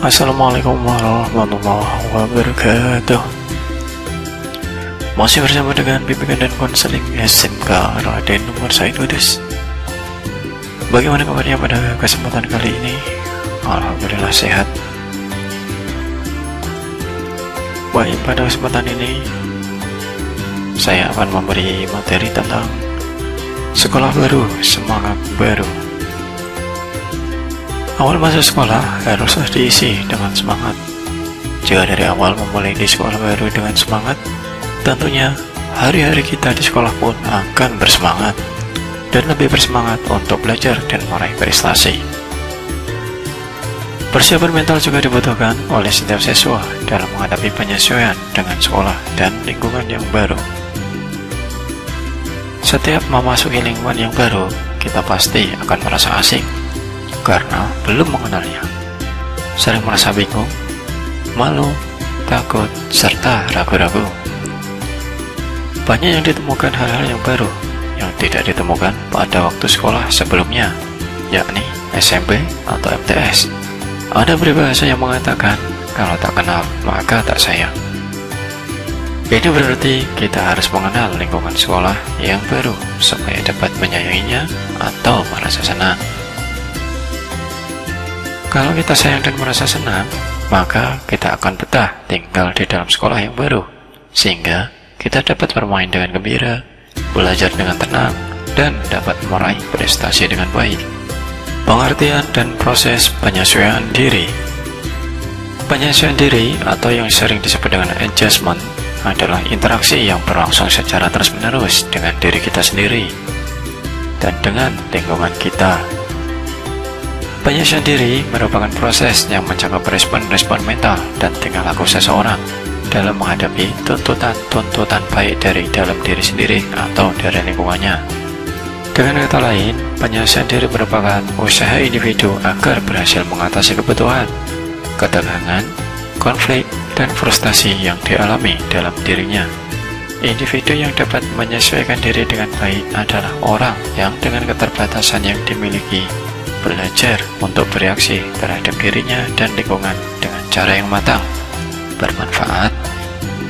Assalamualaikum warahmatullahi wabarakatuh. Masih bersama dengan bimbingan dan konseling SMK Raden nomor Said Kudus. Bagaimana kabarnya pada kesempatan kali ini? Alhamdulillah sehat. Baik, pada kesempatan ini saya akan memberi materi tentang sekolah baru, semangat baru. Awal masa sekolah haruslah diisi dengan semangat. Jika dari awal memulai di sekolah baru dengan semangat, tentunya hari-hari kita di sekolah pun akan bersemangat dan lebih bersemangat untuk belajar dan meraih prestasi. Persiapan mental juga dibutuhkan oleh setiap siswa dalam menghadapi penyesuaian dengan sekolah dan lingkungan yang baru. Setiap memasuki lingkungan yang baru, kita pasti akan merasa asing karena belum mengenalnya. Sering merasa bingung, malu, takut, serta ragu-ragu. Banyak yang ditemukan hal-hal yang baru yang tidak ditemukan pada waktu sekolah sebelumnya, yakni SMP atau MTS. Ada peribahasa yang mengatakan, kalau tak kenal maka tak sayang. Ini berarti kita harus mengenal lingkungan sekolah yang baru supaya dapat menyayanginya atau merasa senang. Kalau kita sayang dan merasa senang, maka kita akan betah tinggal di dalam sekolah yang baru, sehingga kita dapat bermain dengan gembira, belajar dengan tenang, dan dapat meraih prestasi dengan baik. Pengertian dan proses penyesuaian diri. Penyesuaian diri atau yang sering disebut dengan adjustment adalah interaksi yang berlangsung secara terus-menerus dengan diri kita sendiri dan dengan lingkungan kita. Penyesuaian diri merupakan proses yang mencakup respon-respon mental dan tingkah laku seseorang dalam menghadapi tuntutan baik dari dalam diri sendiri atau dari lingkungannya. Dengan kata lain, penyesuaian diri merupakan usaha individu agar berhasil mengatasi kebutuhan, ketegangan, konflik, dan frustasi yang dialami dalam dirinya. Individu yang dapat menyesuaikan diri dengan baik adalah orang yang dengan keterbatasan yang dimiliki belajar untuk bereaksi terhadap dirinya dan lingkungan dengan cara yang matang, bermanfaat,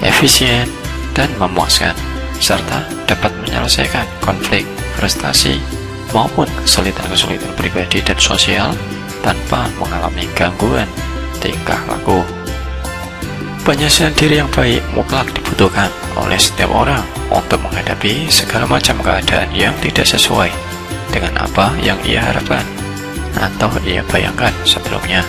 efisien, dan memuaskan, serta dapat menyelesaikan konflik, frustasi, maupun kesulitan-kesulitan pribadi dan sosial tanpa mengalami gangguan tingkah laku. Penyesuaian diri yang baik mutlak dibutuhkan oleh setiap orang untuk menghadapi segala macam keadaan yang tidak sesuai dengan apa yang ia harapkan atau ia bayangkan sebelumnya.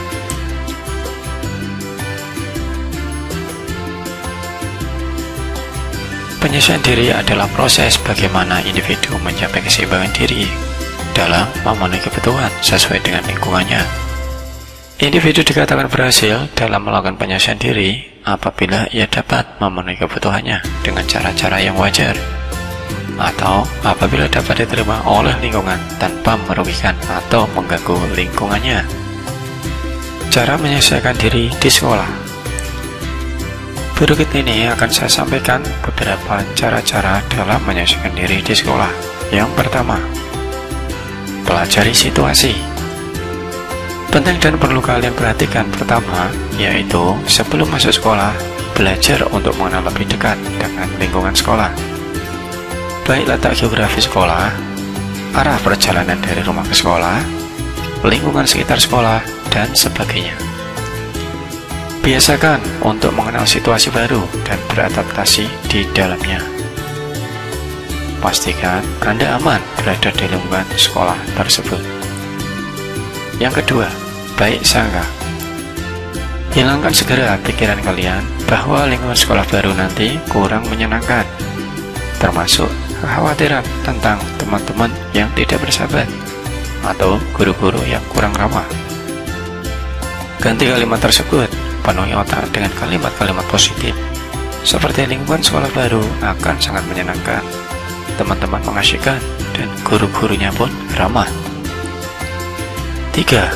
Penyesuaian diri adalah proses bagaimana individu mencapai keseimbangan diri dalam memenuhi kebutuhan sesuai dengan lingkungannya. Individu dikatakan berhasil dalam melakukan penyesuaian diri apabila ia dapat memenuhi kebutuhannya dengan cara-cara yang wajar, atau apabila dapat diterima oleh lingkungan tanpa merugikan atau mengganggu lingkungannya. Cara menyesuaikan diri di sekolah. Berikut ini akan saya sampaikan beberapa cara-cara dalam menyesuaikan diri di sekolah. Yang pertama, pelajari situasi. Penting dan perlu kalian perhatikan pertama, yaitu sebelum masuk sekolah, belajar untuk mengenal lebih dekat dengan lingkungan sekolah. Baik letak geografi sekolah, arah perjalanan dari rumah ke sekolah, lingkungan sekitar sekolah, dan sebagainya. Biasakan untuk mengenal situasi baru dan beradaptasi di dalamnya. Pastikan Anda aman berada di lingkungan sekolah tersebut. Yang kedua, baik sangka. Hilangkan segera pikiran kalian bahwa lingkungan sekolah baru nanti kurang menyenangkan, termasuk kekhawatiran tentang teman-teman yang tidak bersahabat atau guru-guru yang kurang ramah. Ganti kalimat tersebut, penuhi otak dengan kalimat-kalimat positif seperti lingkungan sekolah baru akan sangat menyenangkan, teman-teman mengasyikkan, dan guru-gurunya pun ramah. 3.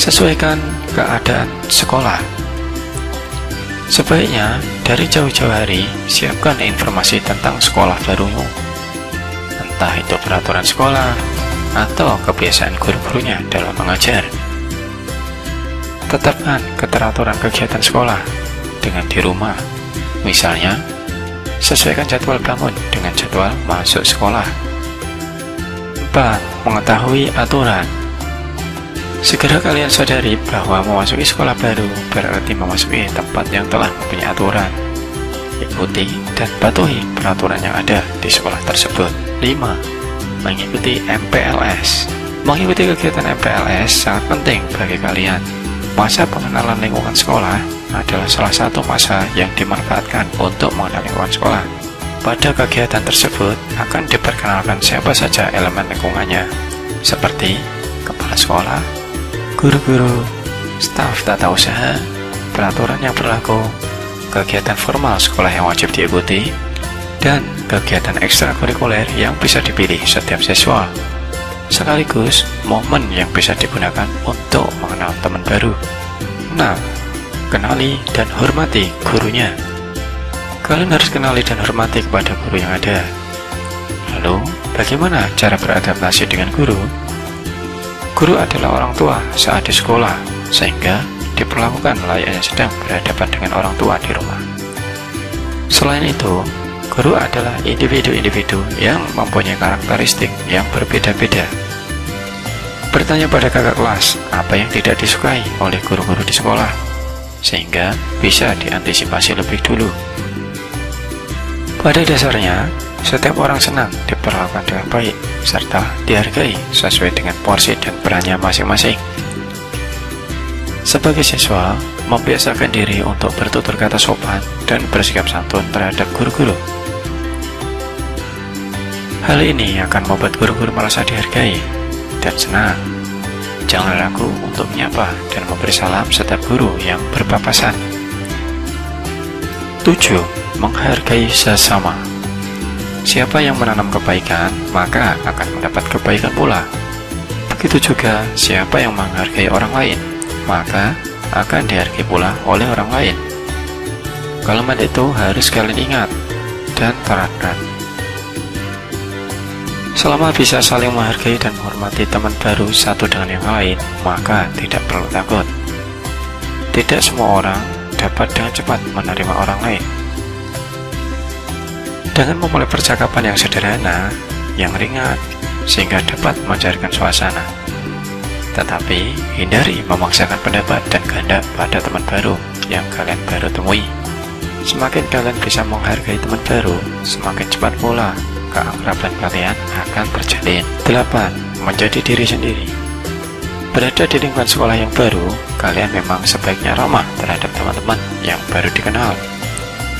Sesuaikan keadaan sekolah. Sebaiknya dari jauh-jauh hari siapkan informasi tentang sekolah barumu, entah itu peraturan sekolah atau kebiasaan guru-gurunya dalam mengajar. Tetapkan keteraturan kegiatan sekolah dengan di rumah. Misalnya, sesuaikan jadwal bangun dengan jadwal masuk sekolah. 4. Mengetahui aturan. Segera kalian sadari bahwa memasuki sekolah baru berarti memasuki tempat yang telah mempunyai aturan. Ikuti dan patuhi peraturan yang ada di sekolah tersebut. 5. Mengikuti MPLS. Mengikuti kegiatan MPLS sangat penting bagi kalian. Masa pengenalan lingkungan sekolah adalah salah satu masa yang dimanfaatkan untuk mengenal lingkungan sekolah. Pada kegiatan tersebut akan diperkenalkan siapa saja elemen lingkungannya, seperti kepala sekolah, guru-guru, staf tata usaha, peraturan yang berlaku, kegiatan formal sekolah yang wajib diikuti, dan kegiatan ekstrakurikuler yang bisa dipilih setiap siswa, sekaligus momen yang bisa digunakan untuk mengenal teman baru. 6. Kenali dan hormati gurunya. Kalian harus kenali dan hormati kepada guru yang ada. Lalu, bagaimana cara beradaptasi dengan guru? Guru adalah orang tua saat di sekolah, sehingga diperlakukan layaknya sedang berhadapan dengan orang tua di rumah. Selain itu, guru adalah individu-individu yang mempunyai karakteristik yang berbeda-beda. Bertanya pada kakak kelas apa yang tidak disukai oleh guru-guru di sekolah, sehingga bisa diantisipasi lebih dulu. Pada dasarnya, setiap orang senang diperlakukan dengan baik, serta dihargai sesuai dengan porsi dan perannya masing-masing. Sebagai siswa, membiasakan diri untuk bertutur kata sopan dan bersikap santun terhadap guru-guru. Hal ini akan membuat guru-guru merasa dihargai dan senang. Jangan ragu untuk menyapa dan memberi salam setiap guru yang berpapasan. 7. Menghargai sesama. Siapa yang menanam kebaikan, maka akan mendapat kebaikan pula. Begitu juga siapa yang menghargai orang lain, maka akan dihargai pula oleh orang lain. Kalimat itu harus kalian ingat dan terapkan. Selama bisa saling menghargai dan menghormati teman baru satu dengan yang lain, maka tidak perlu takut. Tidak semua orang dapat dengan cepat menerima orang lain. Dengan memulai percakapan yang sederhana, yang ringan, sehingga dapat mencairkan suasana. Tetapi, hindari memaksakan pendapat dan kehendak pada teman baru yang kalian baru temui. Semakin kalian bisa menghargai teman baru, semakin cepat pula keakraban kalian akan terjalin. 8. Menjadi diri sendiri. Berada di lingkungan sekolah yang baru, kalian memang sebaiknya ramah terhadap teman-teman yang baru dikenal.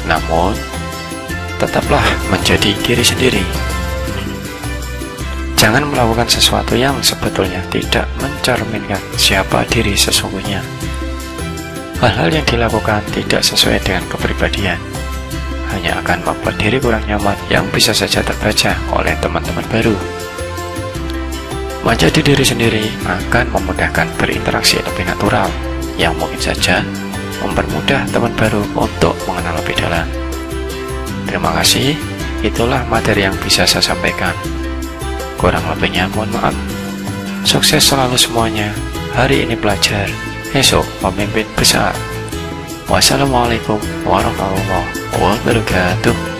Namun, tetaplah menjadi diri sendiri. Jangan melakukan sesuatu yang sebetulnya tidak mencerminkan siapa diri sesungguhnya. Hal-hal yang dilakukan tidak sesuai dengan kepribadian, hanya akan membuat diri kurang nyaman yang bisa saja terbaca oleh teman-teman baru. Menjadi diri sendiri akan memudahkan berinteraksi lebih natural, yang mungkin saja mempermudah teman baru untuk mengenal lebih dalam. Terima kasih, itulah materi yang bisa saya sampaikan. Kurang lebihnya mohon maaf. Sukses selalu semuanya. Hari ini belajar, esok pemimpin besar. Wassalamualaikum warahmatullahi wabarakatuh.